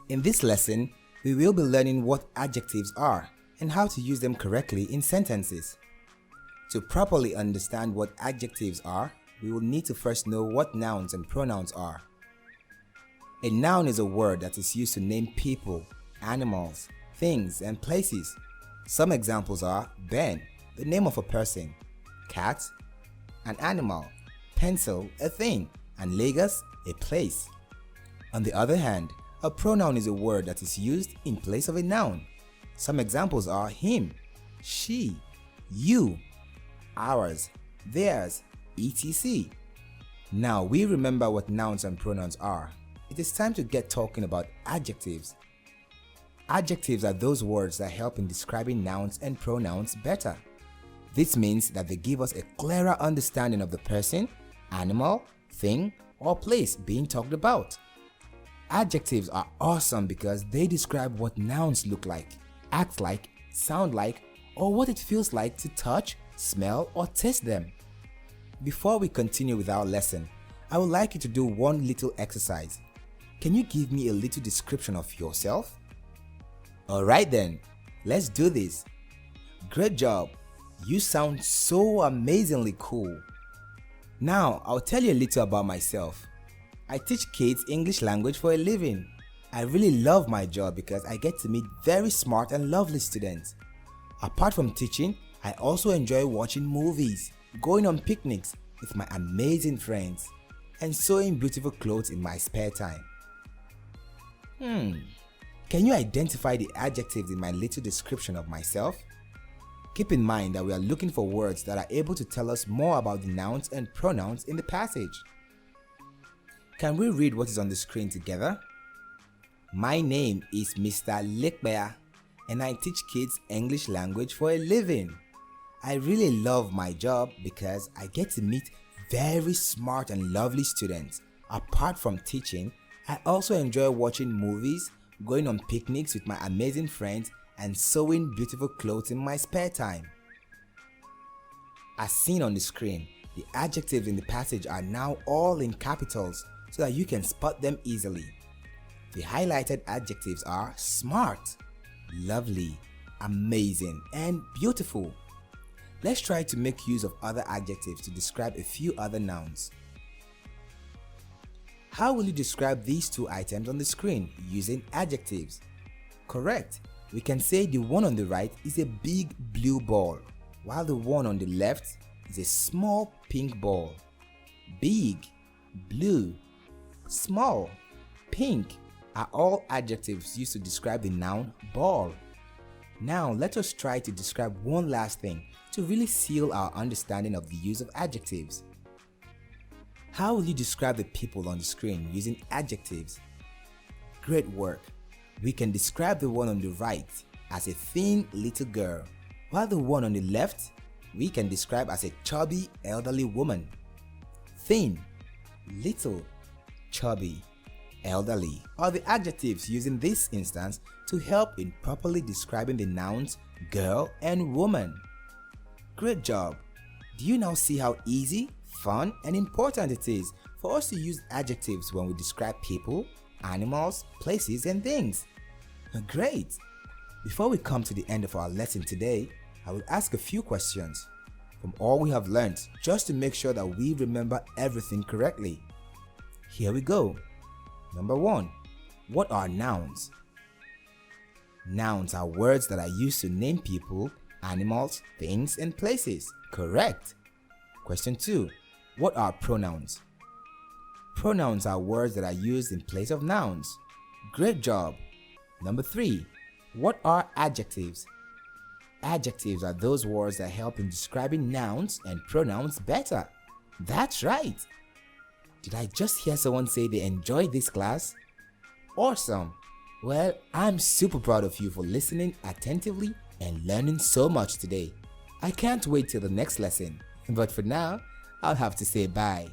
In this lesson, we will be learning what adjectives are and how to use them correctly in sentences. To properly understand what adjectives are, we will need to first know what nouns and pronouns are. A noun is a word that is used to name people, animals, things, and places. Some examples are Ben, the name of a person, cat, an animal, pencil, a thing, and Lagos, a place. On the other hand, a pronoun is a word that is used in place of a noun. Some examples are him, she, you, ours, theirs, etc. Now we remember what nouns and pronouns are. It is time to get talking about adjectives. Adjectives are those words that help in describing nouns and pronouns better. This means that they give us a clearer understanding of the person, animal, thing, or place being talked about. Adjectives are awesome because they describe what nouns look like, act like, sound like, or what it feels like to touch, smell, or taste them. Before we continue with our lesson, I would like you to do one little exercise. Can you give me a little description of yourself? Alright then, let's do this. Great job! You sound so amazingly cool. Now, I'll tell you a little about myself. I teach kids English language for a living. I really love my job because I get to meet very smart and lovely students. Apart from teaching, I also enjoy watching movies, going on picnics with my amazing friends, and sewing beautiful clothes in my spare time. Can you identify the adjectives in my little description of myself? Keep in mind that we are looking for words that are able to tell us more about the nouns and pronouns in the passage. Can we read what is on the screen together? My name is Mr. Lekbea and I teach kids English language for a living. I really love my job because I get to meet very smart and lovely students. Apart from teaching, I also enjoy watching movies, going on picnics with my amazing friends, and sewing beautiful clothes in my spare time. As seen on the screen, the adjectives in the passage are now all in capitals so that you can spot them easily. The highlighted adjectives are smart, lovely, amazing, and beautiful. Let's try to make use of other adjectives to describe a few other nouns. How will you describe these two items on the screen using adjectives? Correct. We can say the one on the right is a big blue ball, while the one on the left is a small pink ball. Big, blue, small, pink are all adjectives used to describe the noun ball. Now let us try to describe one last thing to really seal our understanding of the use of adjectives. How will you describe the people on the screen using adjectives? Great work! We can describe the one on the right as a thin little girl, while the one on the left we can describe as a chubby elderly woman. Thin, little, chubby, elderly are the adjectives used in this instance to help in properly describing the nouns girl and woman. Great job! Do you now see how easy, fun, and important it is for us to use adjectives when we describe people, animals, places, and things? Great! Before we come to the end of our lesson today, I will ask a few questions from all we have learned just to make sure that we remember everything correctly. Here we go. Number 1. What are nouns? Nouns are words that are used to name people, animals, things, and places. Correct. Question 2. What are pronouns? Pronouns are words that are used in place of nouns. Great job. Number 3. What are adjectives? Adjectives are those words that help in describing nouns and pronouns better. That's right. Did I just hear someone say they enjoyed this class? Awesome. Well, I'm super proud of you for listening attentively and learning so much today. I can't wait till the next lesson, but for now, I'll have to say bye.